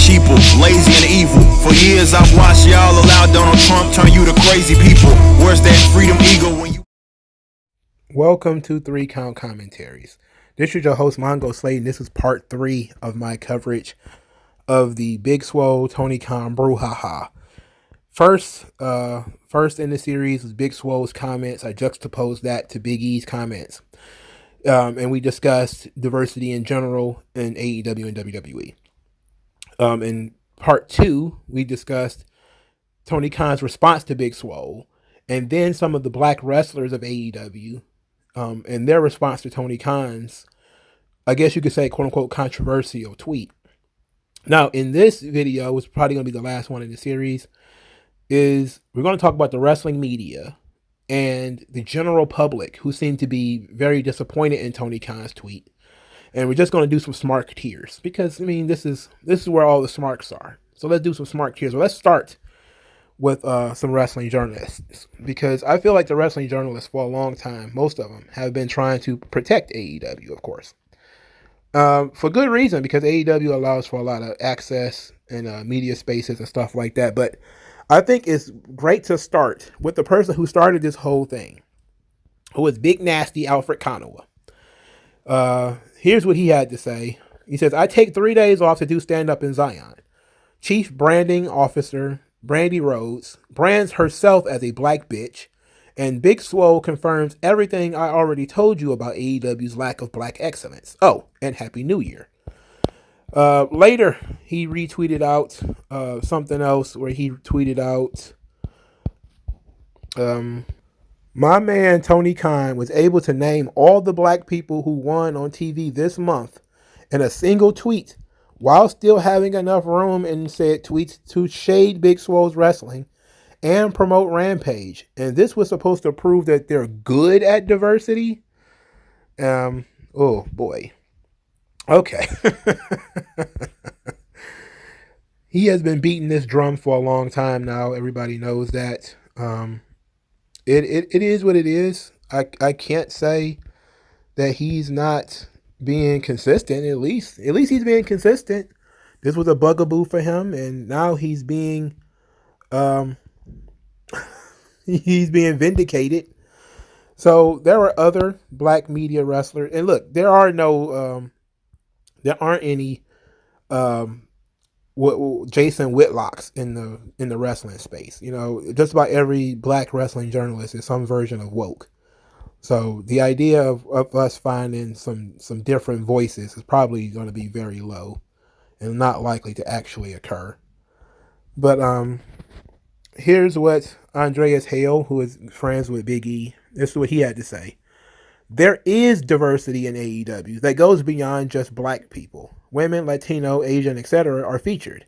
sheeple, lazy and evil. For years I've watched y'all allow Donald Trump turn you to crazy people. Where's that freedom eagle when you... Welcome to 3 Count Commentaries. This is your host, MagMongoSlade, and this is part 3 of my coverage of the Big Swole Tony Khan brouhaha. First in the series was Big Swole's comments. I juxtaposed that to Big E's comments. And we discussed diversity in general in AEW and WWE. In part 2, we discussed Tony Khan's response to Big Swole, and then some of the black wrestlers of AEW, and their response to Tony Khan's, I guess you could say, quote unquote, controversial tweet. Now, in this video, which is probably going to be the last one in the series, is we're going to talk about the wrestling media and the general public who seem to be very disappointed in Tony Khan's tweet. And we're just going to do some SMARK tiers because, I mean, this is where all the SMARKs are. So let's do some SMARK tiers. Well, let's start with some wrestling journalists, because I feel like the wrestling journalists for a long time, most of them, have been trying to protect AEW, of course. For good reason, because AEW allows for a lot of access and media spaces and stuff like that. But I think it's great to start with the person who started this whole thing, who was Big Nasty Alfred Konuwa. Here's what he had to say. He says, I take 3 days off to do stand-up in Zion. Chief Branding Officer Brandy Rhodes brands herself as a black bitch, and Big Swole confirms everything I already told you about AEW's lack of black excellence. Oh, and Happy New Year. Later, he retweeted out something else where he tweeted out, my man Tony Khan was able to name all the black people who won on TV this month in a single tweet while still having enough room in said tweets to shade Big Swole's wrestling and promote Rampage. And this was supposed to prove that they're good at diversity. Oh boy. Okay. He has been beating this drum for a long time now. Everybody knows that. It is what it is. I can't say that he's not being consistent. At least he's being consistent. This was a bugaboo for him, and now he's being vindicated. So there are other black media wrestlers, and look, there aren't any Jason Whitlocks in the wrestling space. You know, just about every black wrestling journalist is some version of woke. So the idea of us finding some different voices is probably going to be very low and not likely to actually occur. But here's what Andreas Hale, who is friends with Big E, this is what he had to say. There is diversity in AEW that goes beyond just black people. Women, Latino, Asian, etc. are featured.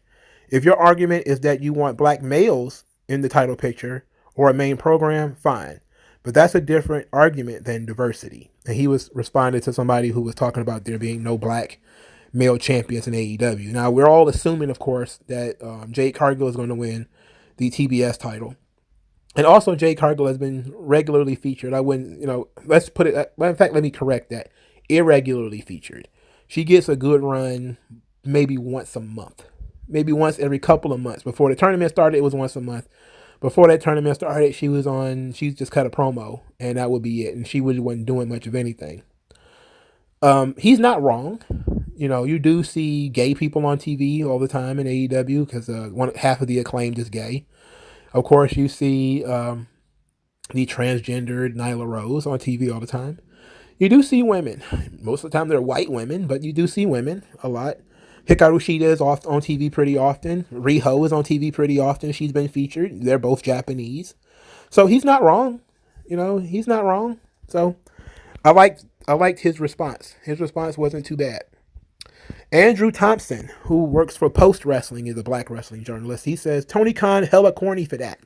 If your argument is that you want black males in the title picture or a main program, fine. But that's a different argument than diversity. And he was responding to somebody who was talking about there being no black male champions in AEW. Now, we're all assuming, of course, that Jade Cargill is going to win the TBS title. And also, Jade Cargill has been regularly featured. I wouldn't, let's put it, in fact, let me correct that. Irregularly featured. She gets a good run maybe once a month. Maybe once every couple of months. Before the tournament started, it was once a month. Before that tournament started, she just cut a promo, and that would be it. And she really wasn't doing much of anything. He's not wrong. You do see gay people on TV all the time in AEW because half of the Acclaimed is gay. Of course, you see the transgendered Nyla Rose on TV all the time. You do see women. Most of the time, they're white women, but you do see women a lot. Hikaru Shida is on TV pretty often. Riho is on TV pretty often. She's been featured. They're both Japanese. So he's not wrong. He's not wrong. So I liked his response. His response wasn't too bad. Andrew Thompson, who works for Post Wrestling, is a black wrestling journalist. He says, Tony Khan hella corny for that.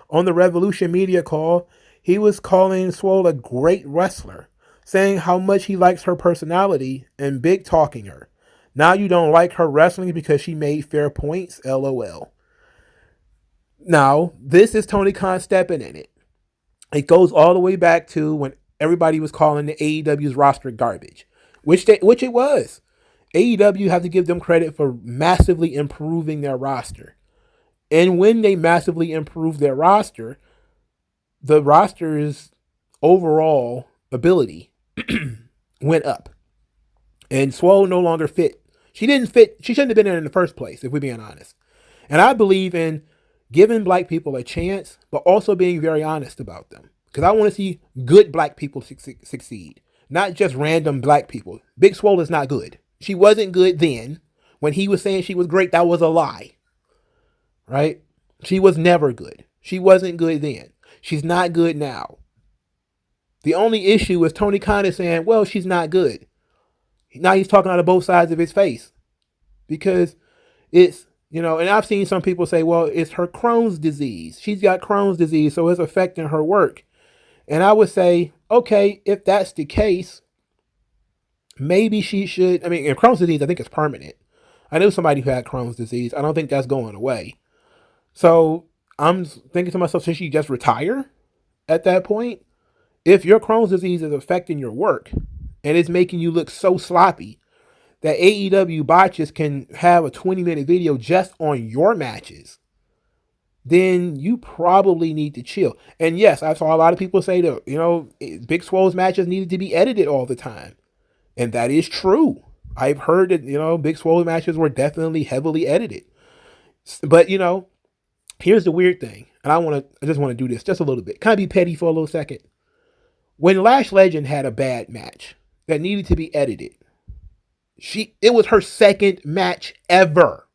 On the Revolution Media call, he was calling Swole a great wrestler, saying how much he likes her personality and big talking her. Now you don't like her wrestling because she made fair points? LOL. Now, this is Tony Khan stepping in it. It goes all the way back to when everybody was calling the AEW's roster garbage, which it was. AEW have to give them credit for massively improving their roster. And when they massively improve their roster, the roster's overall ability went up. And Swole no longer fit. She didn't fit. She shouldn't have been there in the first place, if we're being honest. And I believe in giving black people a chance, but also being very honest about them. Because I want to see good black people succeed, not just random black people. Big Swole is not good. She wasn't good then. When he was saying she was great, that was a lie. Right? She was never good. She wasn't good then. She's not good now. The only issue is Tony Khan is saying, well, she's not good. Now he's talking out of both sides of his face. Because it's, and I've seen some people say, well, it's her Crohn's disease. She's got Crohn's disease, so it's affecting her work. And I would say, okay, if that's the case, maybe she should. And Crohn's disease, I think it's permanent. I knew somebody who had Crohn's disease. I don't think that's going away. So I'm thinking to myself, should she just retire at that point? If your Crohn's disease is affecting your work and it's making you look so sloppy that AEW botches can have a 20-minute video just on your matches, then you probably need to chill. And yes, I saw a lot of people say that, Big Swole's matches needed to be edited all the time. And that is true. I've heard that, Big Swole's matches were definitely heavily edited. But, here's the weird thing. And I just want to do this just a little bit. Can I be petty for a little second? When Lash Legend had a bad match that needed to be edited, it was her second match ever.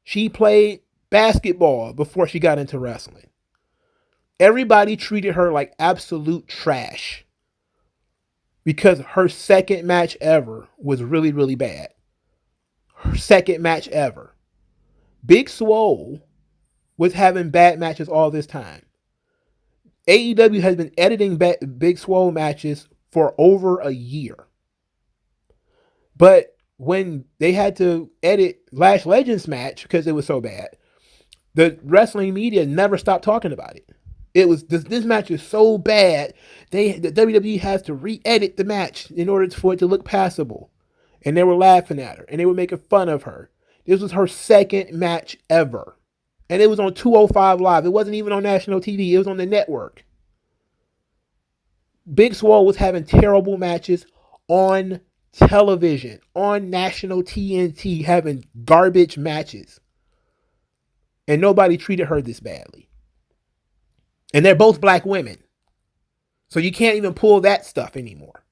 She played basketball before she got into wrestling. Everybody treated her like absolute trash because her second match ever was really, really bad. Her second match ever. Big Swole was having bad matches all this time. AEW has been editing Big Swole matches for over a year. But when they had to edit Lash Legend's match because it was so bad, the wrestling media never stopped talking about it. It was this match is so bad, the WWE has to re-edit the match in order for it to look passable. And they were laughing at her and they were making fun of her. This was her second match ever. And it was on 205 Live. It wasn't even on national TV. It was on the network. Big Swole was having terrible matches on television, on national TNT, having garbage matches. And nobody treated her this badly. And they're both black women. So you can't even pull that stuff anymore.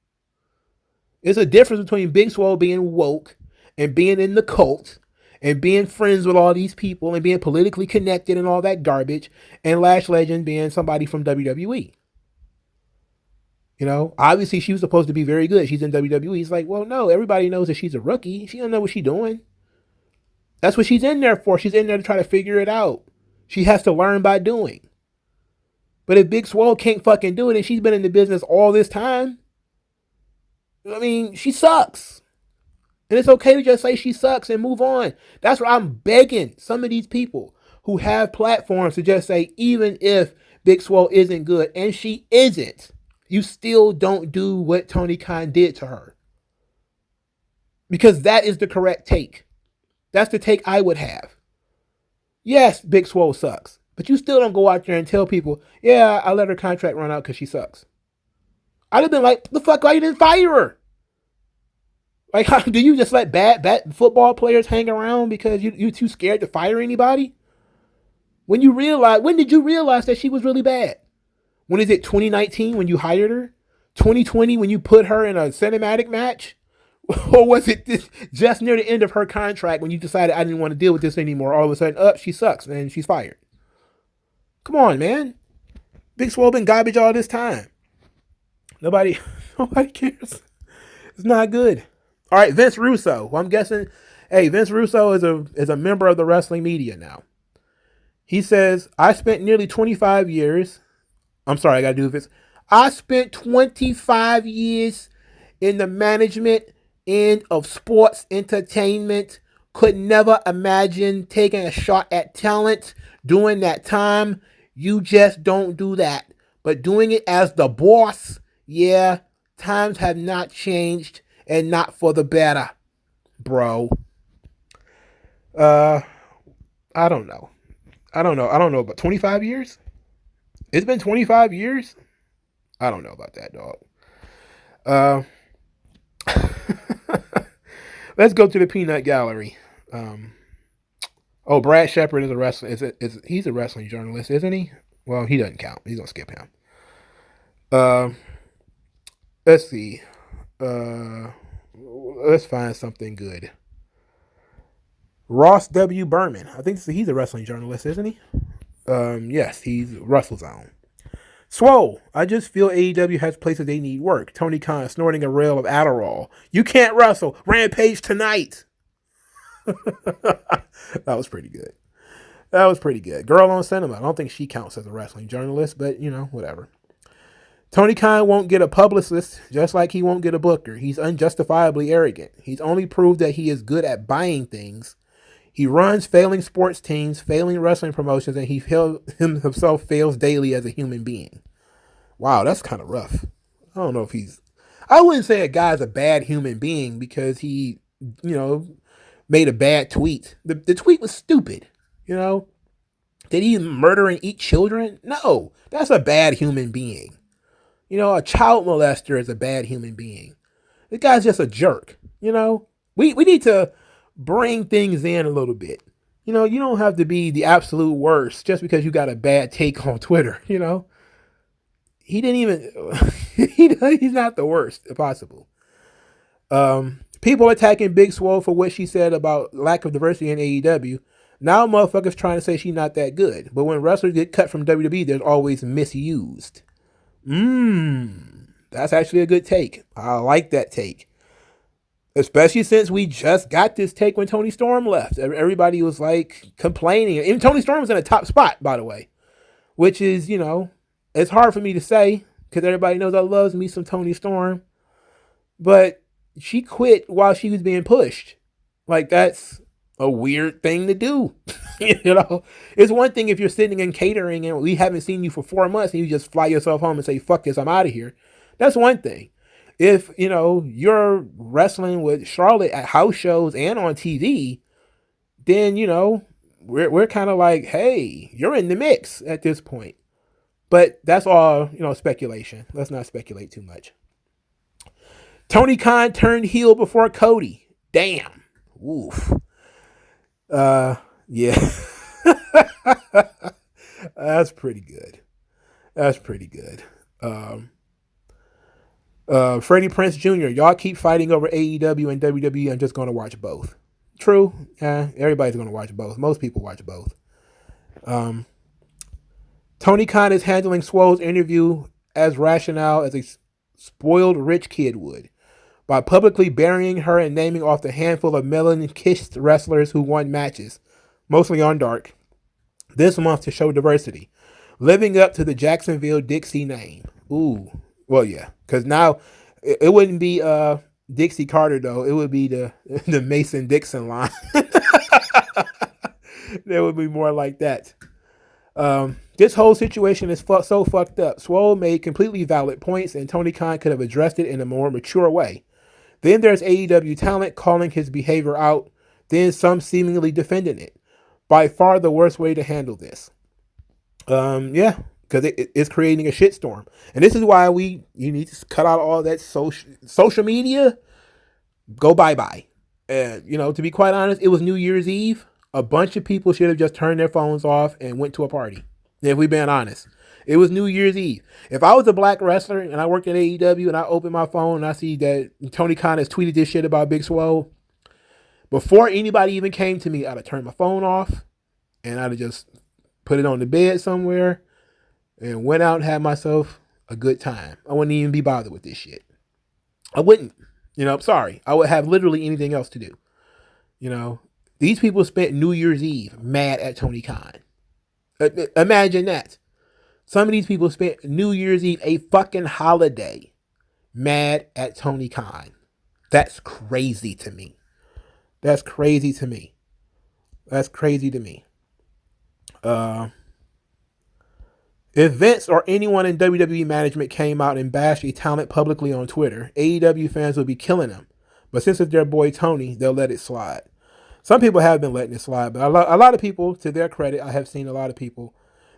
There's a difference between Big Swole being woke and being in the cult and being friends with all these people and being politically connected and all that garbage, and Lash Legend being somebody from WWE. Obviously she was supposed to be very good. She's in WWE. It's like, well, no, everybody knows that she's a rookie. She don't know what she's doing. That's what she's in there for. She's in there to try to figure it out. She has to learn by doing. But if Big Swole can't fucking do it and she's been in the business all this time, she sucks. And it's okay to just say she sucks and move on. That's why I'm begging some of these people who have platforms to just say, even if Big Swole isn't good, and she isn't, you still don't do what Tony Khan did to her. Because that is the correct take. That's the take I would have. Yes, Big Swole sucks. But you still don't go out there and tell people, yeah, I let her contract run out because she sucks. I'd have been like, the fuck, why you didn't fire her? Like, how do you just let bad football players hang around because you're too scared to fire anybody? When did you realize that she was really bad? When is it 2019 when you hired her? 2020 when you put her in a cinematic match? Or was it just near the end of her contract when you decided I didn't want to deal with this anymore? All of a sudden, she sucks and she's fired. Come on, man. Big Swole been garbage all this time. Nobody cares. It's not good. All right, Vince Russo. Well, I'm guessing, Vince Russo is a member of the wrestling media now. He says, I spent nearly 25 years. I'm sorry, I got to do this. I spent 25 years in the management end of sports entertainment. Could never imagine taking a shot at talent during that time. You just don't do that. But doing it as the boss, yeah, times have not changed and not for the better. bro. I don't know. I don't know. But 25 years? It's been 25 years? I don't know about that, dog. Let's go to the peanut gallery. Brad Shepard is a wrestling. He's a wrestling journalist, isn't he? Well, he doesn't count. He's gonna skip him. Let's see. Let's find something good. Ross W. Berman. I think he's a wrestling journalist, isn't he? Yes, he's WrestleZone. Swole. I just feel AEW has places they need work. Tony Khan snorting a rail of Adderall. You can't wrestle. Rampage tonight. That was pretty good. Girl on Cinema. I don't think she counts as a wrestling journalist, but whatever. Tony Khan won't get a publicist, just like he won't get a booker. He's unjustifiably arrogant. He's only proved that he is good at buying things. He runs failing sports teams, failing wrestling promotions, and he himself fails daily as a human being. Wow, that's kind of rough. I don't know if I wouldn't say a guy's a bad human being because he, made a bad tweet. The tweet was stupid, Did he murder and eat children? No, that's a bad human being. A child molester is a bad human being. The guy's just a jerk, We need to bring things in a little bit. You don't have to be the absolute worst just because you got a bad take on Twitter, He didn't even, he's not the worst possible. People attacking Big Swole for what she said about lack of diversity in AEW. Now motherfuckers trying to say she's not that good. But when wrestlers get cut from WWE, they're always misused. That's actually a good take. I like that take. Especially since we just got this take when Tony Storm left. Everybody was like complaining. Even Tony Storm was in a top spot, by the way. Which is, it's hard for me to say because everybody knows I loves me some Tony Storm. But she quit while she was being pushed. Like, that's a weird thing to do. It's one thing if you're sitting in catering and we haven't seen you for 4 months and you just fly yourself home and say, fuck this, I'm out of here. That's one thing. If, you're wrestling with Charlotte at house shows and on TV, then, we're kind of like, hey, you're in the mix at this point. But that's all, speculation. Let's not speculate too much. Tony Khan turned heel before Cody. Damn. Oof. Yeah. That's pretty good. Freddie Prinze Jr., y'all keep fighting over AEW and WWE. I'm just going to watch both. True. Everybody's going to watch both. Most people watch both. Tony Khan is handling Swole's interview as rationale as a spoiled rich kid would, by publicly burying her and naming off the handful of melanin-kissed wrestlers who won matches, mostly on Dark, this month to show diversity, living up to the Jacksonville Dixie name. Ooh. Well, yeah, because now it wouldn't be Dixie Carter, though. It would be the Mason Dixon line. There would be more like that. This whole situation is so fucked up. Swole made completely valid points, and Tony Khan could have addressed it in a more mature way. Then there's AEW talent calling his behavior out, then some seemingly defending it. By far the worst way to handle this. Yeah. Because it's creating a shitstorm. And this is why you need to cut out all that social media. Go bye-bye. And, to be quite honest, it was New Year's Eve. A bunch of people should have just turned their phones off and went to a party. If we're being honest. It was New Year's Eve. If I was a black wrestler and I worked at AEW and I open my phone and I see that Tony Khan has tweeted this shit about Big Swole, before anybody even came to me, I'd have turned my phone off and I'd have just put it on the bed somewhere and went out and had myself a good time. I wouldn't even be bothered with this shit. I wouldn't. I'm sorry. I would have literally anything else to do. These people spent New Year's Eve mad at Tony Khan. Imagine that. Some of these people spent New Year's Eve, a fucking holiday, mad at Tony Khan. That's crazy to me. If Vince or anyone in WWE management came out and bashed a talent publicly on Twitter, AEW fans would be killing them. But since it's their boy Tony, they'll let it slide. Some people have been letting it slide, but a lot of people, to their credit, I have seen a lot of people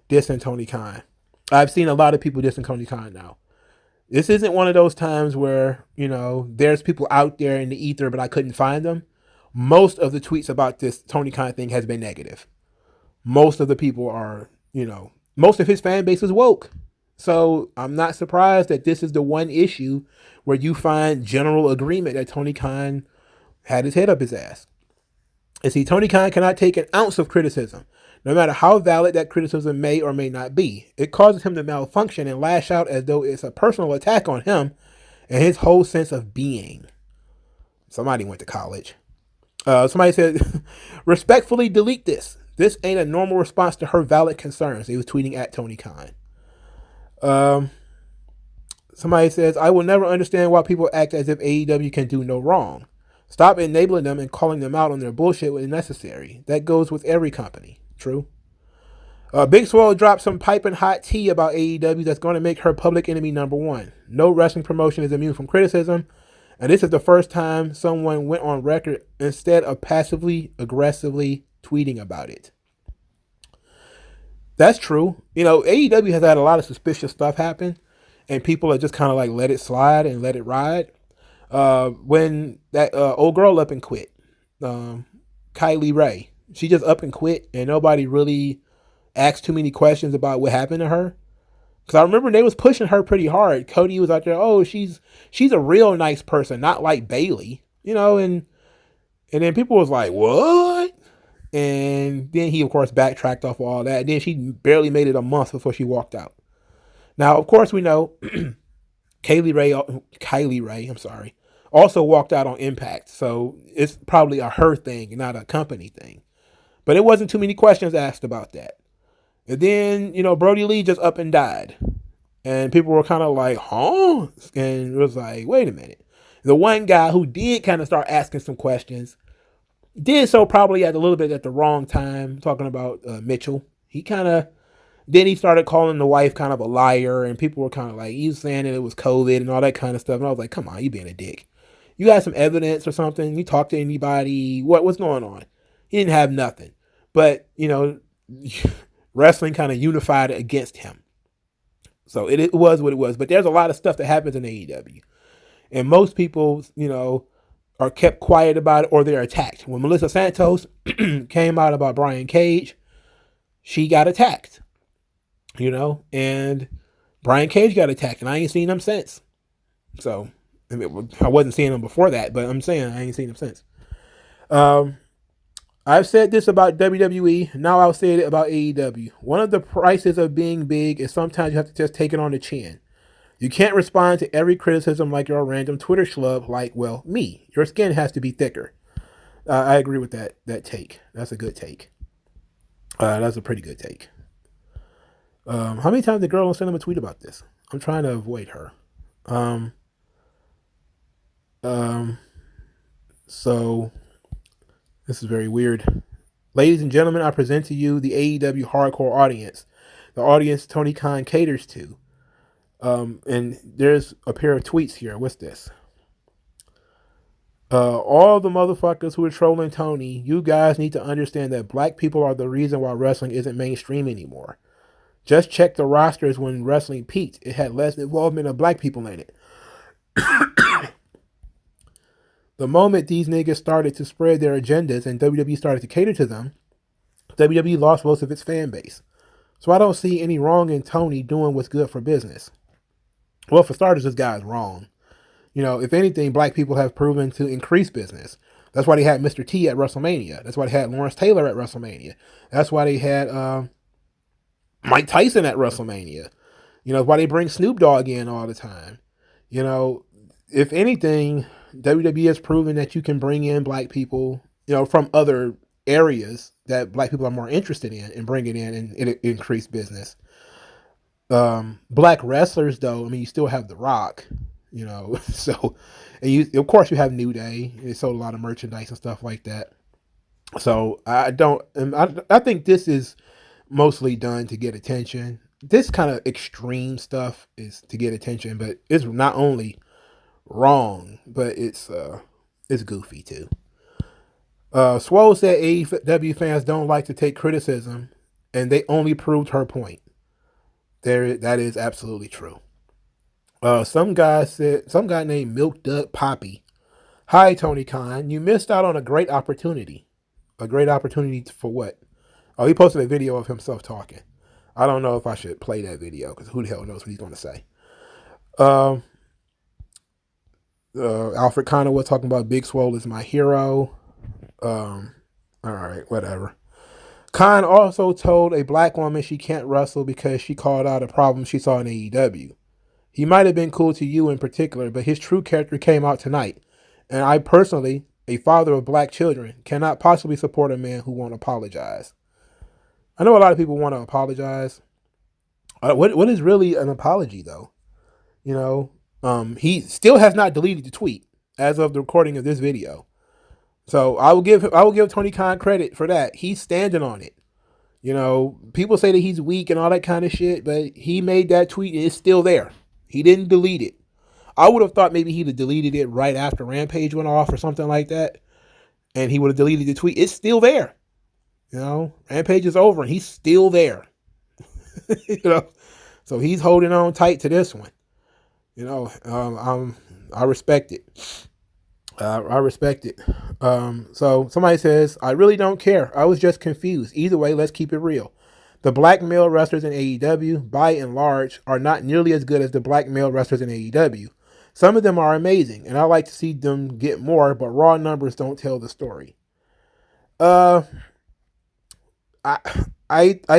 dissing Tony Khan. I've seen a lot of people dissing Tony Khan now. This isn't one of those times where, there's people out there in the ether, but I couldn't find them. Most of the tweets about this Tony Khan thing has been negative. Most of the people are, most of his fan base is woke. So I'm not surprised that this is the one issue where you find general agreement that Tony Khan had his head up his ass. And see, Tony Khan cannot take an ounce of criticism, no matter how valid that criticism may or may not be. It causes him to malfunction and lash out as though it's a personal attack on him and his whole sense of being. Somebody went to college. Somebody said, respectfully delete this. This ain't a normal response to her valid concerns. He was tweeting at Tony Khan. Somebody says, I will never understand why people act as if AEW can do no wrong. Stop enabling them and calling them out on their bullshit when necessary. That goes with every company. True. Big Swole dropped some piping hot tea about AEW that's going to make her public enemy number one. No wrestling promotion is immune from criticism, and this is the first time someone went on record instead of passively, aggressively tweeting about it. That's true. AEW has had a lot of suspicious stuff happen, and people have just kind of like let it slide and let it ride. When that old girl up and quit, Kylie Ray, she just up and quit, and nobody really asked too many questions about what happened to her. Because I remember they was pushing her pretty hard. Cody was out there, oh, she's a real nice person, not like Bailey, and then people was like, what? And then he, of course, backtracked off all that. And then she barely made it a month before she walked out. Now, of course, we know Kylie Ray, also walked out on Impact. So it's probably a her thing, not a company thing. But it wasn't too many questions asked about that. And then, Brody Lee just up and died. And people were kind of like, huh? And it was like, wait a minute. The one guy who did kind of start asking some questions did so probably at a little bit at the wrong time, talking about Mitchell. Then he started calling the wife kind of a liar, and people were kind of like, he's saying that it was COVID and all that kind of stuff. And I was like, come on, you being a dick. You got some evidence or something? You talked to anybody? What's going on? He didn't have nothing. But, wrestling kind of unified against him. So it was what it was. But there's a lot of stuff that happens in AEW. And most people, are kept quiet about it or they're attacked. When Melissa Santos came out about Brian Cage, she got attacked. And Brian Cage got attacked, and I ain't seen him since. So, I wasn't seeing him before that, but I'm saying I ain't seen him since. I've said this about WWE, now I'll say it about AEW. One of the prices of being big is sometimes you have to just take it on the chin. You can't respond to every criticism like you're a random Twitter schlub like, well, me. Your skin has to be thicker. I agree with that take. That's a good take. That's a pretty good take. How many times the girl will send him a tweet about this? I'm trying to avoid her. So this is very weird. Ladies and gentlemen, I present to you the AEW hardcore audience. The audience Tony Khan caters to. And there's a pair of tweets here. What's this? All the motherfuckers who are trolling Tony, you guys need to understand that black people are the reason why wrestling isn't mainstream anymore. Just check the rosters when wrestling peaked. It had less involvement of black people in it. The moment these niggas started to spread their agendas and WWE started to cater to them, WWE lost most of its fan base. So I don't see any wrong in Tony doing what's good for business. Well, for starters, this guy is wrong. If anything, black people have proven to increase business. That's why they had Mr. T at WrestleMania. That's why they had Lawrence Taylor at WrestleMania. That's why they had Mike Tyson at WrestleMania. Why they bring Snoop Dogg in all the time. If anything, WWE has proven that you can bring in black people, from other areas that black people are more interested in and bring it in and it increase business. Black wrestlers, though, you still have The Rock, so, and of course you have New Day. They sold a lot of merchandise and stuff like that. So I think this is mostly done to get attention. This kind of extreme stuff is to get attention, but it's not only wrong, but it's It's goofy too. Swole said AEW fans don't like to take criticism, and they only proved her point. That is absolutely true. Some guy named Milk Dud Poppy. Hi, Tony Khan. You missed out on a great opportunity. A great opportunity for what? Oh, he posted a video of himself talking. I don't know if I should play that video because who the hell knows what he's going to say. Alfred Connor was talking about Big Swole is my hero. All right, whatever. Khan also told a black woman she can't wrestle because she called out a problem she saw in AEW. He might have been cool to you in particular, but his true character came out tonight. And I personally, a father of black children, cannot possibly support a man who won't apologize. I know a lot of people want to apologize. What is really an apology, though? You know, he still has not deleted the tweet as of the recording of this video. So I will give Tony Khan credit for that. He's standing on it. You know, people say that he's weak and all that kind of shit, but he made that tweet and it's still there. He didn't delete it. I would have thought maybe he'd have deleted it right after Rampage went off or something like that, and he would have deleted the tweet. It's still there. You know, Rampage is over and he's still there. You know, so he's holding on tight to this one. You know, I respect it. I respect it. So somebody says, I really don't care. I was just confused. Either way, let's keep it real. The black male wrestlers in AEW, by and large, are not nearly as good as the black male wrestlers in AEW. Some of them are amazing, and I like to see them get more, but raw numbers don't tell the story. I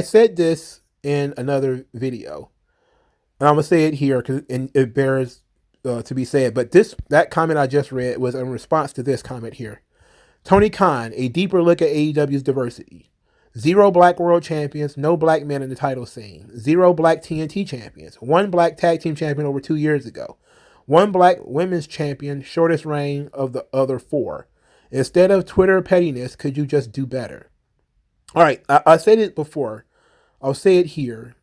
said this in another video, and I'm gonna say it here because it bears to be said. But that comment I just read was in response to this comment here. Tony Khan, a deeper look at AEW's diversity. 0 black world champions, no black men in the title scene. 0 black TNT champions. 1 black tag team champion over 2 years ago. 1 black women's champion, shortest reign of the other 4. Instead of Twitter pettiness, could you just do better? All right, I said it before. I'll say it here.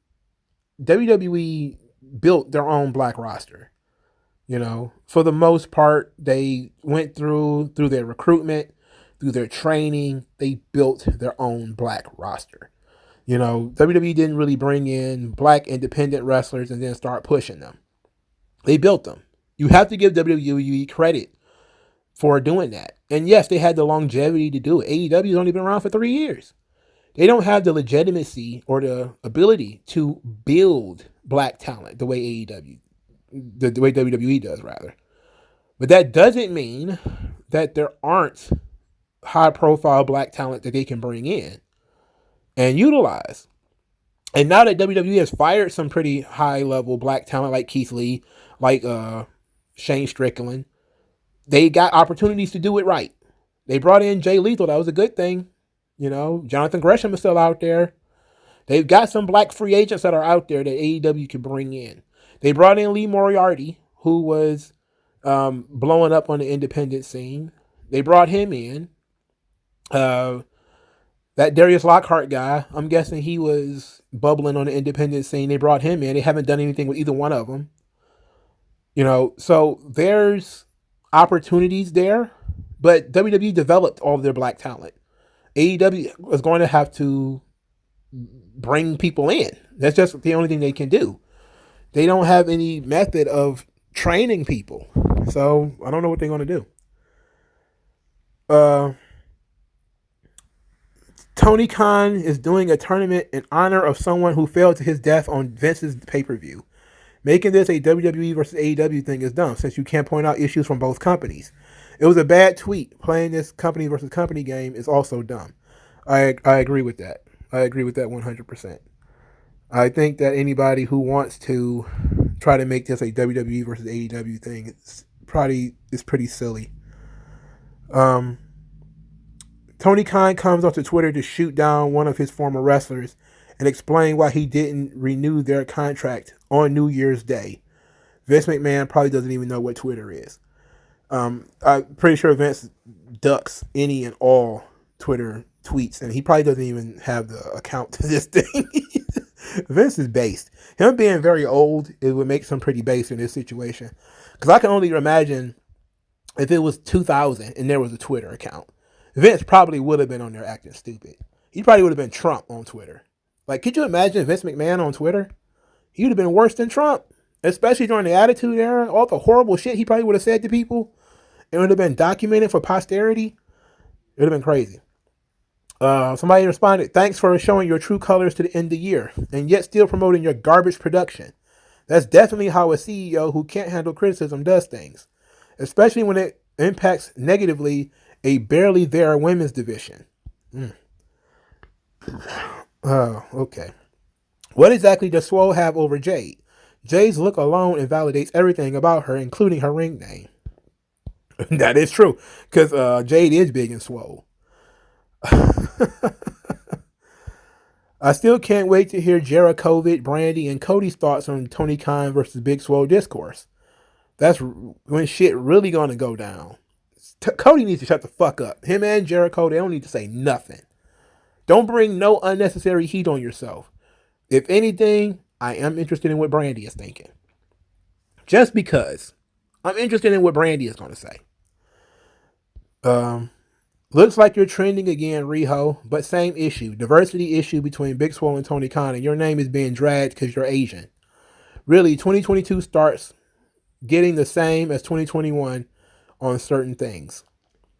WWE built their own black roster. You know, for the most part, they went through their recruitment, through their training, they built their own black roster. You know, WWE didn't really bring in black independent wrestlers and then start pushing them. They built them. You have to give WWE credit for doing that. And yes, they had the longevity to do it. AEW's only been around for 3 years. They don't have the legitimacy or the ability to build black talent the way AEW, the way WWE does, rather. But that doesn't mean that there aren't high-profile black talent that they can bring in and utilize. And now that WWE has fired some pretty high-level black talent like Keith Lee, like Shane Strickland, they got opportunities to do it right. They brought in Jay Lethal. That was a good thing. You know, Jonathan Gresham is still out there. They've got some black free agents that are out there that AEW can bring in. They brought in Lee Moriarty, who was blowing up on the independent scene. They brought him in. That Darius Lockhart guy, I'm guessing he was bubbling on the independent scene. They brought him in. They haven't done anything with either one of them. You know, so there's opportunities there, but WWE developed all of their black talent. AEW is going to have to bring people in. That's just the only thing they can do. They don't have any method of training people. So I don't know what they're going to do. Tony Khan is doing a tournament in honor of someone who fell to his death on Vince's pay-per-view. Making this a WWE versus AEW thing is dumb since you can't point out issues from both companies. It was a bad tweet. Playing this company versus company game is also dumb. I agree with that. I agree with that 100%. I think that anybody who wants to try to make this a WWE versus AEW thing is pretty silly. Tony Khan comes onto Twitter to shoot down one of his former wrestlers and explain why he didn't renew their contract on New Year's Day. Vince McMahon probably doesn't even know what Twitter is. I'm pretty sure Vince ducks any and all Twitter tweets, and he probably doesn't even have the account to this thing. Vince is based. Him being very old, it would make him pretty based in this situation. Because I can only imagine if it was 2000 and there was a Twitter account, Vince probably would have been on there acting stupid. He probably would have been Trump on Twitter. Like, could you imagine Vince McMahon on Twitter? He would have been worse than Trump, especially during the Attitude Era. All the horrible shit he probably would have said to people. It would have been documented for posterity. It would have been crazy. Somebody responded, thanks for showing your true colors to the end of the year, and yet still promoting your garbage production. That's definitely how a CEO who can't handle criticism does things, especially when it impacts negatively a barely there women's division. Oh, okay. What exactly does Swole have over Jade? Jade's look alone invalidates everything about her, including her ring name. That is true, because Jade is big and swole. I still can't wait to hear Jericho, Brandy, and Cody's thoughts on Tony Khan versus Big Swole discourse. That's when shit really gonna go down. Cody needs to shut the fuck up. Him and Jericho, they don't need to say nothing. Don't bring no unnecessary heat on yourself. If anything, I am interested in what Brandy is thinking. Just because. I'm interested in what Brandy is going to say. Looks like you're trending again, Riho, but same issue. Diversity issue between Big Swole and Tony Khan, and your name is being dragged because you're Asian. Really, 2022 starts getting the same as 2021 on certain things.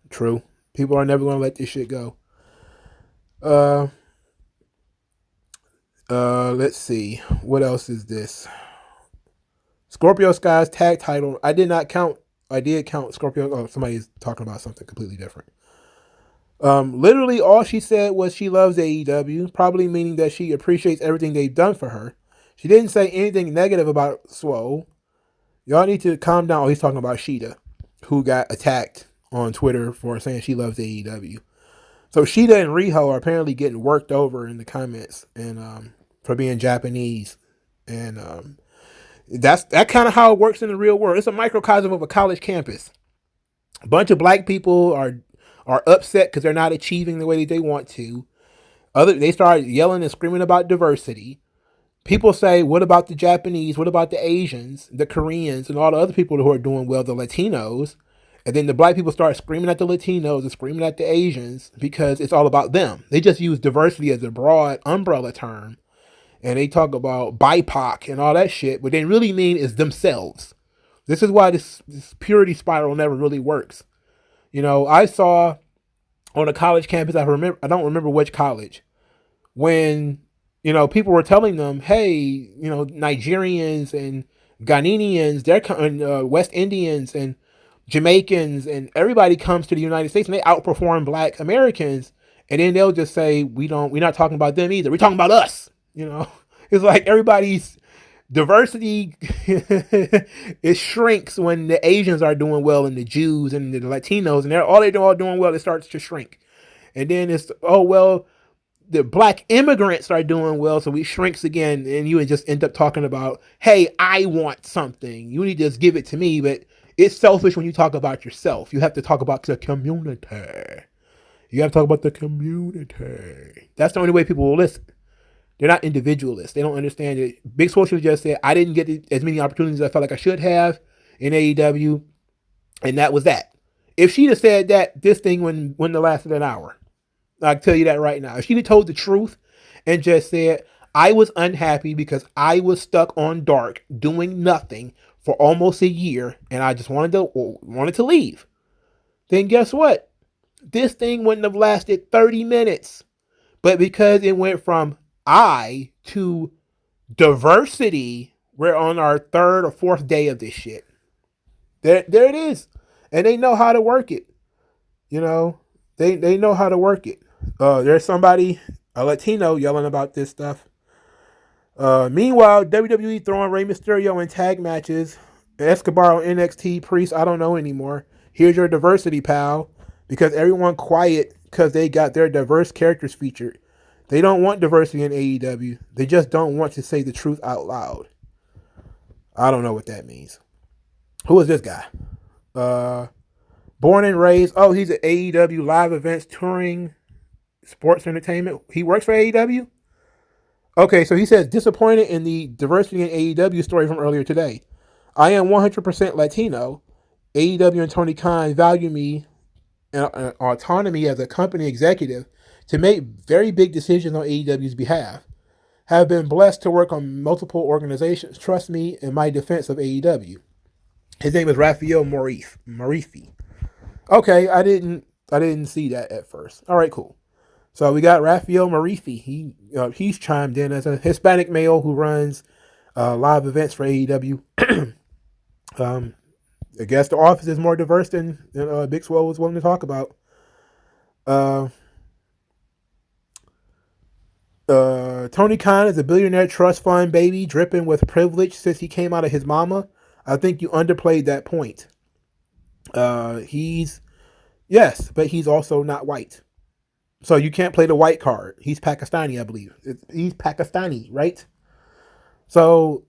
True. People are never going to let this shit go. Let's see. What else is this? Scorpio Sky's tag title. I did count Scorpio. Oh, somebody's talking about something completely different. Literally all she said was she loves AEW, probably meaning that she appreciates everything they've done for her. She didn't say anything negative about Swole. Y'all need to calm down. Oh, he's talking about Sheeta, who got attacked on Twitter for saying she loves AEW. So Sheeta and Riho are apparently getting worked over in the comments and for being Japanese. And that's kind of how it works in the real world. It's a microcosm of a college campus. A bunch of black people are upset because they're not achieving the way that they want to. They start yelling and screaming about diversity. People say, what about the Japanese? What about the Asians, the Koreans, and all the other people who are doing well, the Latinos? And then the black people start screaming at the Latinos and screaming at the Asians because it's all about them. They just use diversity as a broad umbrella term. And they talk about BIPOC and all that shit. What they really mean is themselves. This is why this purity spiral never really works. You know, I saw on a college campus, I don't remember which college, when, you know, people were telling them, hey, you know, Nigerians and Ghanaians, they're West Indians and Jamaicans and everybody comes to the United States and they outperform black Americans. And then they'll just say, we're not talking about them either. We're talking about us. You know, it's like everybody's diversity, it shrinks when the Asians are doing well and the Jews and the Latinos and they're all doing well, it starts to shrink. And then it's, oh, well, the black immigrants are doing well, so it shrinks again. And you would just end up talking about, hey, I want something. You need to just give it to me. But it's selfish when you talk about yourself. You have to talk about the community. You have to talk about the community. That's the only way people will listen. They're not individualists. They don't understand it. Big Swole should have just said, I didn't get as many opportunities as I felt like I should have in AEW. And that was that. If she'd have said that, this thing wouldn't have lasted an hour. I'll tell you that right now. If she'd have told the truth and just said, I was unhappy because I was stuck on Dark doing nothing for almost a year and I just wanted to leave, then guess what? This thing wouldn't have lasted 30 minutes. But because it went from I to diversity, we're on our third or fourth day of this shit. There it is. And they know how to work it. You know, they know how to work it. There's somebody, a Latino, yelling about this stuff. Meanwhile, WWE throwing Rey Mysterio in tag matches. Escobar on NXT, Priest, I don't know anymore. Here's your diversity, pal. Because everyone quiet because they got their diverse characters featured. They don't want diversity in AEW. They just don't want to say the truth out loud. I don't know what that means. Who is this guy? Born and raised. Oh, he's at AEW live events, touring, sports entertainment. He works for AEW? Okay, so he says, disappointed in the diversity in AEW story from earlier today. I am 100% Latino. AEW and Tony Khan value me and autonomy as a company executive to make very big decisions on AEW's behalf. Have been blessed to work on multiple organizations. Trust me in my defense of AEW. His name is Raphael Morifi. Okay, I didn't see that at first. All right, cool. So we got Raphael Morifi. He's chimed in as a Hispanic male who runs live events for AEW. I guess the office is more diverse than Big Swole was willing to talk about. Tony Khan is a billionaire trust fund baby dripping with privilege since he came out of his mama. I think you underplayed that point. Yes, but he's also not white. So you can't play the white card. He's Pakistani, I believe. He's Pakistani, right? So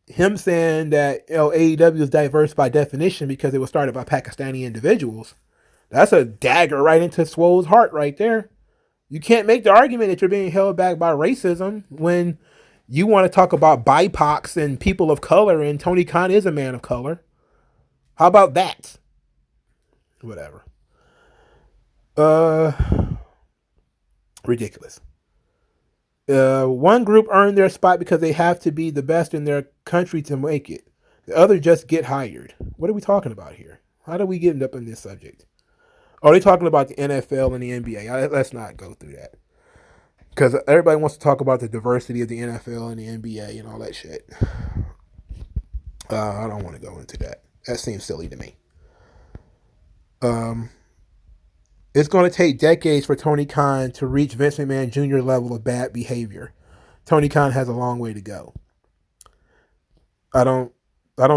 him saying that AEW is diverse by definition because it was started by Pakistani individuals, that's a dagger right into Swole's heart right there. You can't make the argument that you're being held back by racism when you want to talk about BIPOCs and people of color, and Tony Khan is a man of color. How about that? Whatever. Ridiculous. One group earned their spot because they have to be the best in their country to make it. The other just get hired. What are we talking about here? How do we get up in this subject? Oh, they're talking about the NFL and the NBA. Let's not go through that. Because everybody wants to talk about the diversity of the NFL and the NBA and all that shit. I don't want to go into that. That seems silly to me. It's going to take decades for Tony Khan to reach Vince McMahon Jr. level of bad behavior. Tony Khan has a long way to go. I don't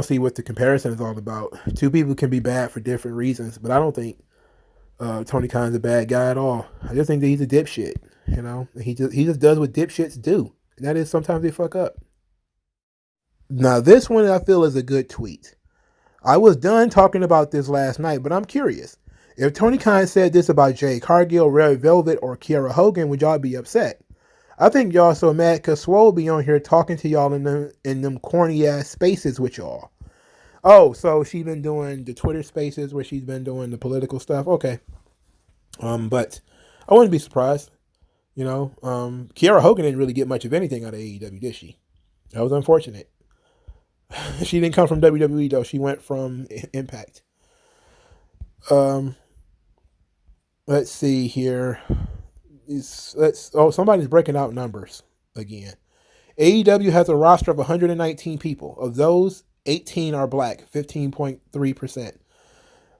see what the comparison is all about. Two people can be bad for different reasons, but I don't think Tony Khan's a bad guy at all. I just think that he's a dipshit. You know, he just does what dipshits do, and that is sometimes they fuck up. Now, this one I feel is a good tweet. I was done talking about this last night, but I'm curious. If Tony Khan said this about Jay Cargill, Red Velvet, or Kiera Hogan, would y'all be upset? I think y'all so mad because Swole be on here talking to y'all in them corny ass spaces with y'all. Oh, so she's been doing the Twitter spaces where she's been doing the political stuff. Okay. But I wouldn't be surprised. You know, Kiera Hogan didn't really get much of anything out of AEW, did she? That was unfortunate. She didn't come from WWE though. She went from Impact. Let's see here. Somebody's breaking out numbers again. AEW has a roster of 119 people. Of those, 18 are black, 15.3%,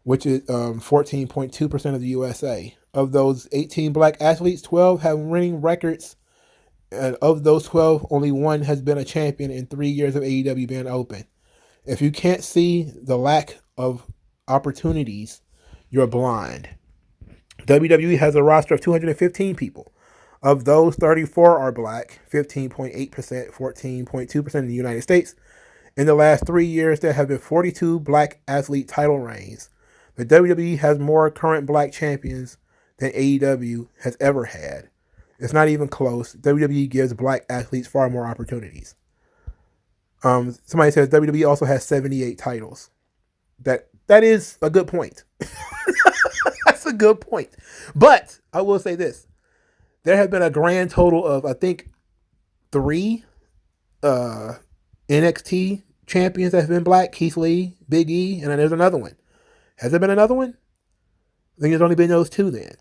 which is 14.2% of the USA. Of those 18 black athletes, 12 have winning records. And of those 12, only one has been a champion in 3 years of AEW being open. If you can't see the lack of opportunities, you're blind. WWE has a roster of 215 people. Of those, 34 are black, 15.8%, 14.2% in the United States. In the last 3 years, there have been 42 black athlete title reigns. The WWE has more current black champions than AEW has ever had. It's not even close. WWE gives black athletes far more opportunities. Somebody says WWE also has 78 titles. That is a good point. That's a good point. But I will say this. There have been a grand total of, I think, 3 NXT champions that have been black. Keith Lee, Big E, and then there's another one. Has there been another one? I think there's only been those 2 then.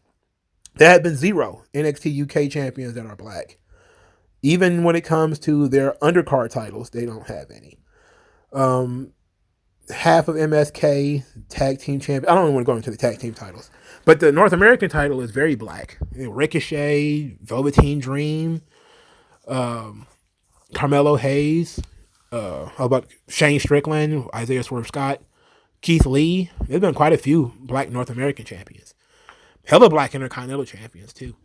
There have been 0 NXT UK champions that are black. Even when it comes to their undercard titles, they don't have any. Half of MSK tag team champion. I don't want to go into the tag team titles, but the North American title is very black. Ricochet, Velveteen Dream, Carmelo Hayes. How about Shane Strickland, Isaiah Swerve Scott, Keith Lee? There's been quite a few black North American champions. Hella black Intercontinental champions too.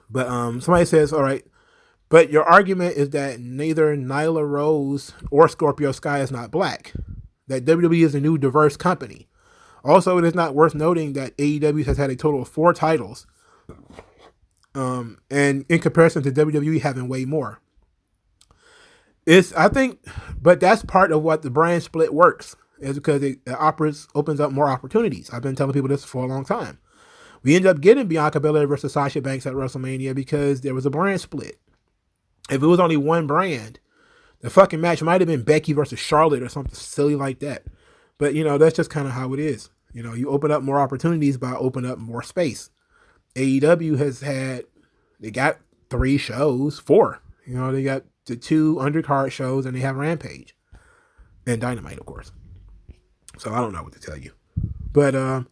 But somebody says, all right, but your argument is that neither Nyla Rose or Scorpio Sky is not black. That WWE is a new diverse company. Also, it is not worth noting that AEW has had a total of 4 titles. And in comparison to WWE having way more. But that's part of what the brand split works. is because it opens up more opportunities. I've been telling people this for a long time. We ended up getting Bianca Belair versus Sasha Banks at WrestleMania because there was a brand split. If it was only one brand, the fucking match might have been Becky versus Charlotte or something silly like that. But, that's just kind of how it is. You open up more opportunities by opening up more space. AEW they got 3 shows, 4. They got the 2 undercard shows and they have Rampage. And Dynamite, of course. So I don't know what to tell you. But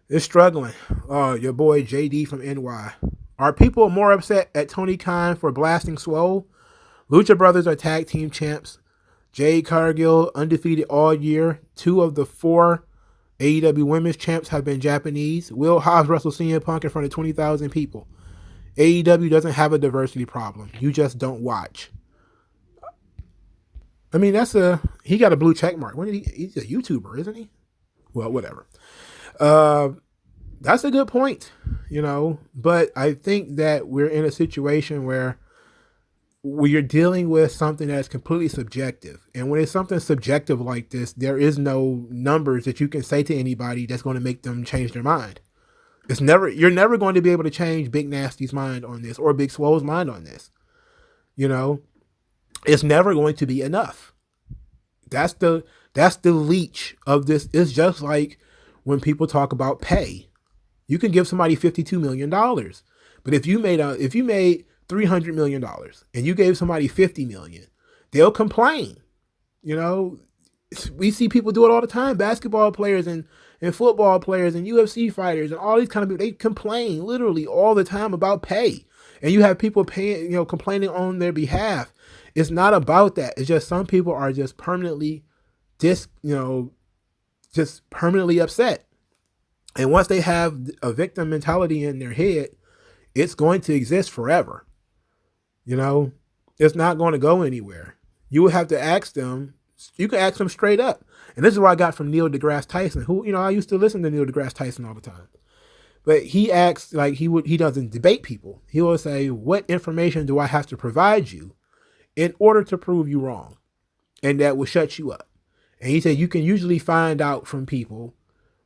it's struggling. Your boy JD from NY. Are people more upset at Tony Khan for blasting Swole? Lucha Brothers are tag team champs. Jade Cargill undefeated all year. 2 of the 4 AEW women's champs have been Japanese. Will Hobbs wrestled CM Punk in front of 20,000 people. AEW doesn't have a diversity problem. You just don't watch. I mean, he got a blue check mark. He's a YouTuber, isn't he? Well, whatever. That's a good point, but I think that we're in a situation where you're dealing with something that's completely subjective. And when it's something subjective like this, there is no numbers that you can say to anybody that's going to make them change their mind. You're never going to be able to change Big Nasty's mind on this or Big Swole's mind on this. It's never going to be enough. That's the leech of this. It's just like when people talk about pay. You can give somebody $52 million. But if you made $300 million and you gave somebody $50 million, they'll complain. We see people do it all the time. Basketball players and football players and UFC fighters and all these kind of people, they complain literally all the time about pay. And you have people paying, complaining on their behalf. It's not about that. It's just some people are just permanently permanently upset. And once they have a victim mentality in their head, it's going to exist forever. It's not going to go anywhere. You would have to ask them. You can ask them straight up. And this is what I got from Neil deGrasse Tyson, who, I used to listen to Neil deGrasse Tyson all the time. But he asks, like, he doesn't debate people. He will say, what information do I have to provide you in order to prove you wrong? And that will shut you up. And he said, you can usually find out from people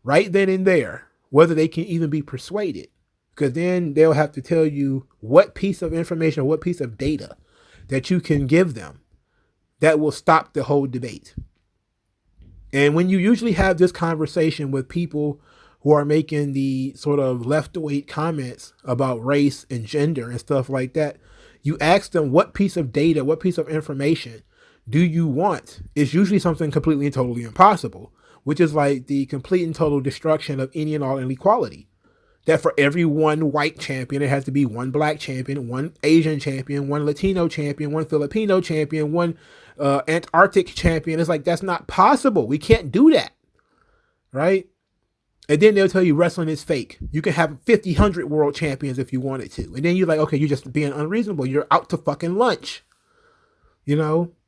right then and there whether they can even be persuaded. Because then they'll have to tell you what piece of information or what piece of data that you can give them that will stop the whole debate. And when you usually have this conversation with people who are making the sort of left-weight comments about race and gender and stuff like that, you ask them what piece of data, what piece of information do you want? It's usually something completely and totally impossible, which is like the complete and total destruction of any and all inequality. That for every one white champion, it has to be one black champion, one Asian champion, one Latino champion, one Filipino champion, one Antarctic champion. It's like, that's not possible. We can't do that. Right? And then they'll tell you wrestling is fake. You can have 50, 100 world champions if you wanted to. And then you're like, okay, you're just being unreasonable. You're out to fucking lunch. And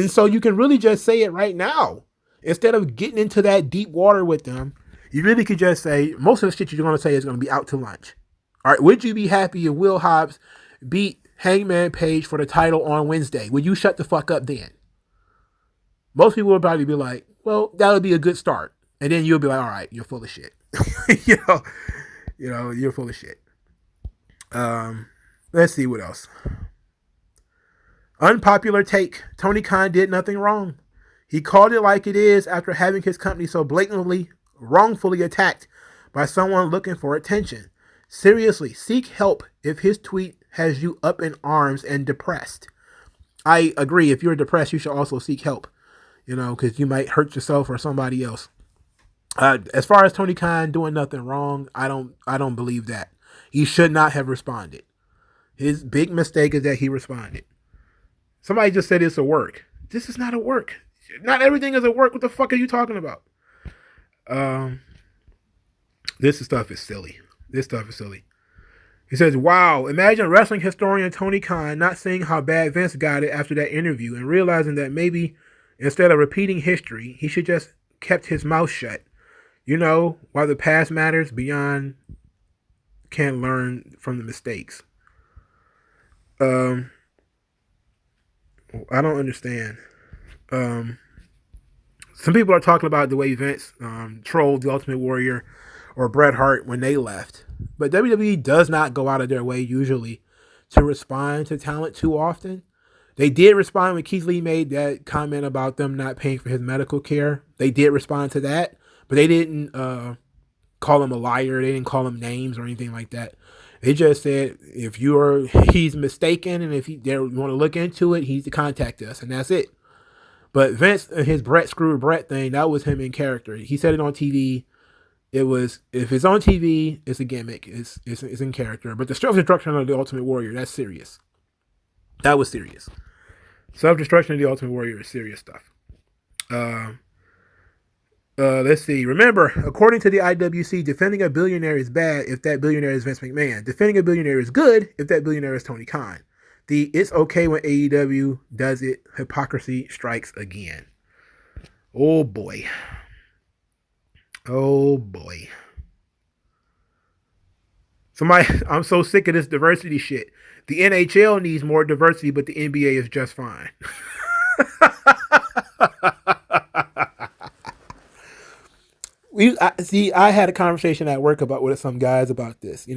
so you can really just say it right now. Instead of getting into that deep water with them, you really could just say, most of the shit you're going to say is going to be out to lunch. All right, would you be happy if Will Hobbs beat Hangman Page for the title on Wednesday? Would you shut the fuck up then? Most people would probably be like, well, that would be a good start. And then you'll be like, all right, you're full of shit. You're full of shit. Let's see what else. Unpopular take. Tony Khan did nothing wrong. He called it like it is after having his company so blatantly, wrongfully attacked by someone looking for attention. Seriously, seek help if his tweet has you up in arms and depressed. I agree. If you're depressed, you should also seek help, because you might hurt yourself or somebody else. As far as Tony Khan doing nothing wrong, I don't believe that. He should not have responded. His big mistake is that he responded. Somebody just said it's a work. This is not a work. Not everything is a work. What the fuck are you talking about? This stuff is silly. He says, wow, imagine wrestling historian Tony Khan not seeing how bad Vince got it after that interview and realizing that maybe instead of repeating history, he should just kept his mouth shut. While the past matters, beyond can learn from the mistakes. I don't understand. Some people are talking about the way Vince trolled the Ultimate Warrior or Bret Hart when they left. But WWE does not go out of their way usually to respond to talent too often. They did respond when Keith Lee made that comment about them not paying for his medical care. They did respond to that, but they didn't call him a liar. They didn't call him names or anything like that. They just said if he's mistaken and if they want to look into it, he's to contact us, and that's it. But Vince and his Brett screw Brett thing, that was him in character. He said it on TV. It was, if it's on TV, it's a gimmick. It's in character. But the self-destruction of the Ultimate Warrior, that's serious. That was serious. Self-destruction of the Ultimate Warrior is serious stuff. Let's see. Remember, according to the IWC, defending a billionaire is bad if that billionaire is Vince McMahon. Defending a billionaire is good if that billionaire is Tony Khan. The it's okay when AEW does it, hypocrisy strikes again. Oh boy. Oh boy. I'm so sick of this diversity shit. The NHL needs more diversity, but the NBA is just fine. I had a conversation at work with some guys about this,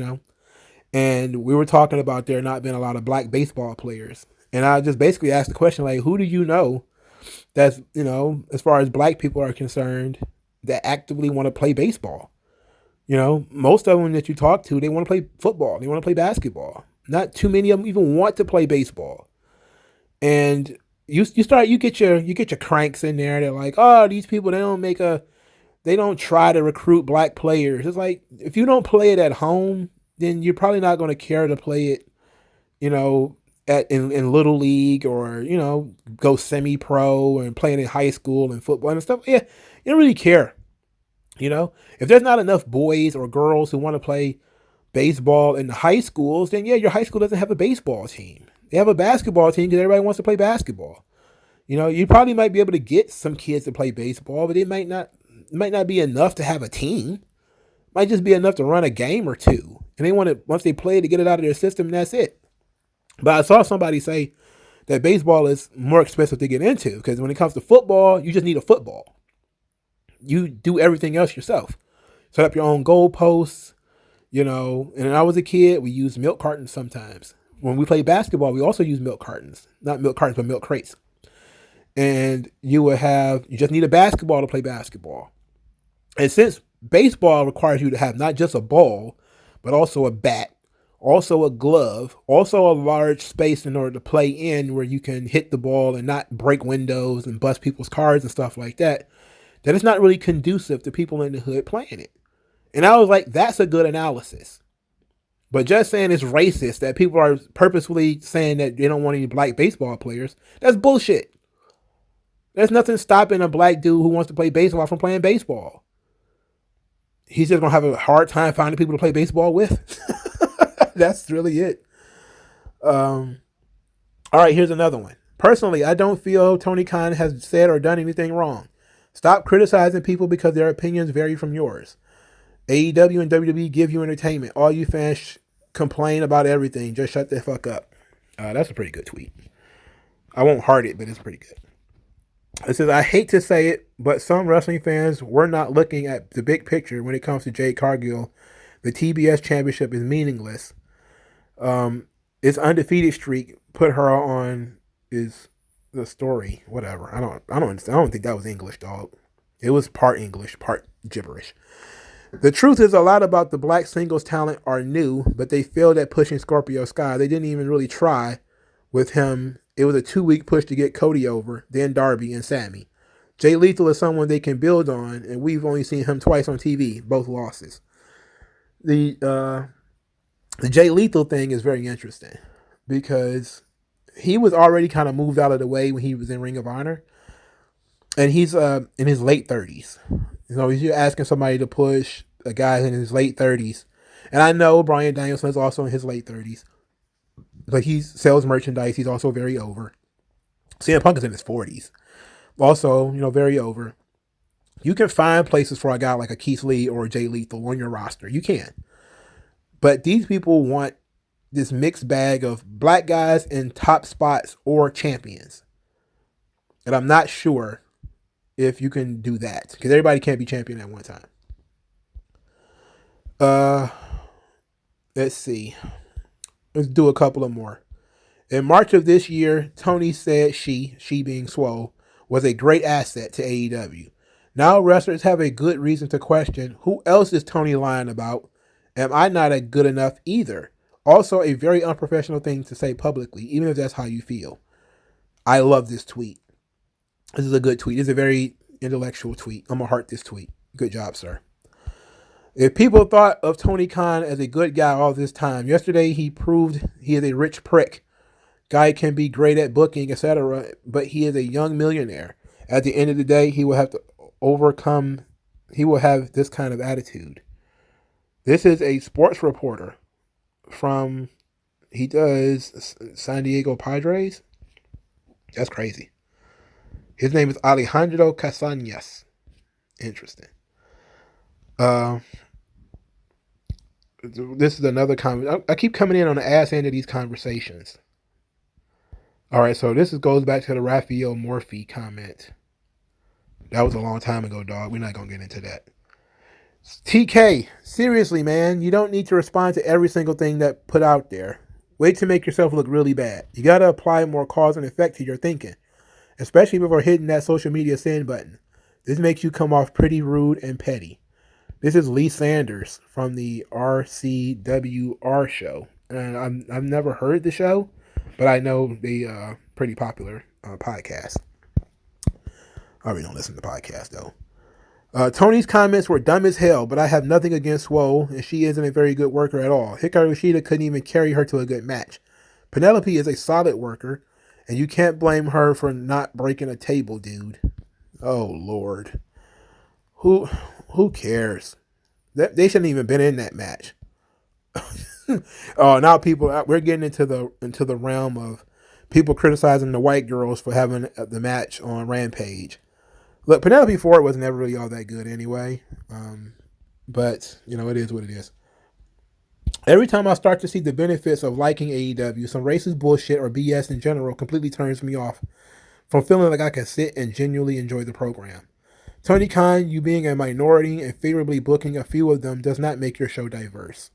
and we were talking about there not being a lot of black baseball players. And I just basically asked the question, like, who do you know that's, as far as black people are concerned, that actively want to play baseball? Most of them that you talk to, they want to play football. They want to play basketball. Not too many of them even want to play baseball. And you get your cranks in there. They're like, oh, these people, they don't try to recruit black players. It's like, if you don't play it at home, then you're probably not going to care to play it, in little league or, go semi-pro and play it in high school and football and stuff. Yeah, you don't really care. If there's not enough boys or girls who want to play baseball in the high schools, then yeah, your high school doesn't have a baseball team. They have a basketball team because everybody wants to play basketball. You probably might be able to get some kids to play baseball, but it might not be enough to have a team. It might just be enough to run a game or two. And they want to, once they play, to get it out of their system, and that's it. But I saw somebody say that baseball is more expensive to get into because when it comes to football, you just need a football. You do everything else yourself. Set up your own goalposts, And when I was a kid, we used milk cartons sometimes. When we played basketball, we also used milk cartons. Not milk cartons, but milk crates. And you just need a basketball to play basketball. And since baseball requires you to have not just a ball, but also a bat, also a glove, also a large space in order to play in where you can hit the ball and not break windows and bust people's cars and stuff like that, that it's not really conducive to people in the hood playing it. And I was like, that's a good analysis. But just saying it's racist that people are purposefully saying that they don't want any black baseball players, that's bullshit. There's nothing stopping a black dude who wants to play baseball from playing baseball. He's just going to have a hard time finding people to play baseball with. That's really it. All right, here's another one. Personally, I don't feel Tony Khan has said or done anything wrong. Stop criticizing people because their opinions vary from yours. AEW and WWE give you entertainment. All you fans complain about everything. Just shut the fuck up. That's a pretty good tweet. I won't heart it, but it's pretty good. It says, I hate to say it, but some wrestling fans were not looking at the big picture when it comes to Jade Cargill. The TBS championship is meaningless. Its undefeated streak put her on is the story. Whatever. I don't understand. I don't think that was English, dog. It was part English, part gibberish. The truth is a lot about the black singles talent are new, but they failed at pushing Scorpio Sky. They didn't even really try with him. It was a 2-week push to get Cody over, then Darby and Sammy. Jay Lethal is someone they can build on, and we've only seen him twice on TV, both losses. The Jay Lethal thing is very interesting because he was already kind of moved out of the way when he was in Ring of Honor, and he's in his late 30s. You're asking somebody to push a guy in his late 30s, and I know Bryan Danielson is also in his late 30s, but he sells merchandise. He's also very over. CM Punk is in his 40s, also very over. You can find places for a guy like a Keith Lee or a Jay Lethal on your roster. You can. But these people want this mixed bag of black guys in top spots or champions. And I'm not sure, if you can do that, because everybody can't be champion at one time. Let's see. Let's do a couple of more. In March of this year, Tony said she being Swole, was a great asset to AEW. Now wrestlers have a good reason to question, who else is Tony lying about? Am I not a good enough either? Also a very unprofessional thing to say publicly, even if that's how you feel. I love this tweet. This is a good tweet. It's a very intellectual tweet. I'm going to heart this tweet. Good job, sir. If people thought of Tony Khan as a good guy all this time, yesterday he proved he is a rich prick. Guy can be great at booking, etc., but he is a young millionaire. At the end of the day, he will have this kind of attitude. This is a sports reporter he does San Diego Padres. That's crazy. His name is Alejandro Casañas. Interesting. This is another comment. I keep coming in on the ass end of these conversations. All right, so this goes back to the Raphael Morphy comment. That was a long time ago, dog. We're not going to get into that. TK, seriously, man, you don't need to respond to every single thing that put out there. Wait to make yourself look really bad. You got to apply more cause and effect to your thinking, especially before hitting that social media send button. This makes you come off pretty rude and petty. This is Lee Sanders from the RCWR show. And I've never heard the show, but I know the pretty popular podcast. I really don't listen to podcasts, though. Tony's comments were dumb as hell, but I have nothing against Swole, and she isn't a very good worker at all. Hikaru Shida couldn't even carry her to a good match. Penelope is a solid worker, and you can't blame her for not breaking a table, dude. Oh, Lord. Who cares? They shouldn't even been in that match. Oh, now we're getting into the realm of people criticizing the white girls for having the match on Rampage. Look, Penelope Ford was never really all that good anyway. But, it is what it is. Every time I start to see the benefits of liking AEW, some racist bullshit or BS in general completely turns me off from feeling like I can sit and genuinely enjoy the program. Tony Khan, you being a minority and favorably booking a few of them does not make your show diverse.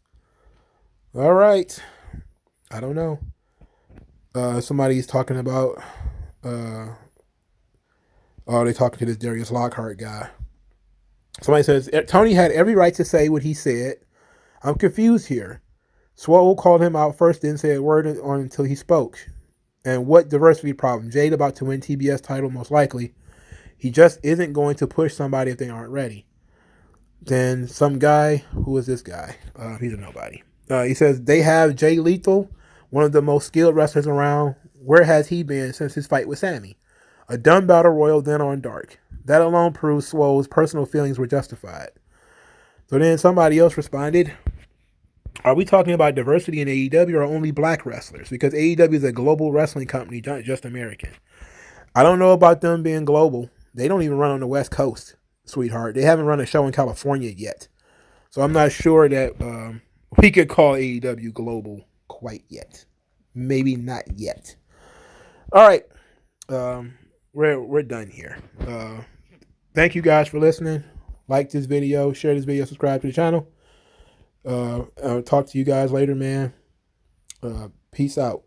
All right. I don't know. Somebody's talking about... they're talking to this Darius Lockhart guy. Somebody says, Tony had every right to say what he said. I'm confused here. Swole called him out first, didn't say a word on until he spoke. And what diversity problem? Jade about to win TBS title most likely. He just isn't going to push somebody if they aren't ready. Then some guy, who is this guy? He's a nobody. He says, they have Jay Lethal, one of the most skilled wrestlers around. Where has he been since his fight with Sammy? A dumb battle royal then on Dark. That alone proves Swole's personal feelings were justified. So then somebody else responded, are we talking about diversity in AEW or only black wrestlers? Because AEW is a global wrestling company, not just American. I don't know about them being global. They don't even run on the West Coast, sweetheart. They haven't run a show in California yet. So I'm not sure that we could call AEW global quite yet. Maybe not yet. All right. We're done here. Thank you guys for listening. Like this video, share this video, subscribe to the channel. I'll talk to you guys later, man. Peace out.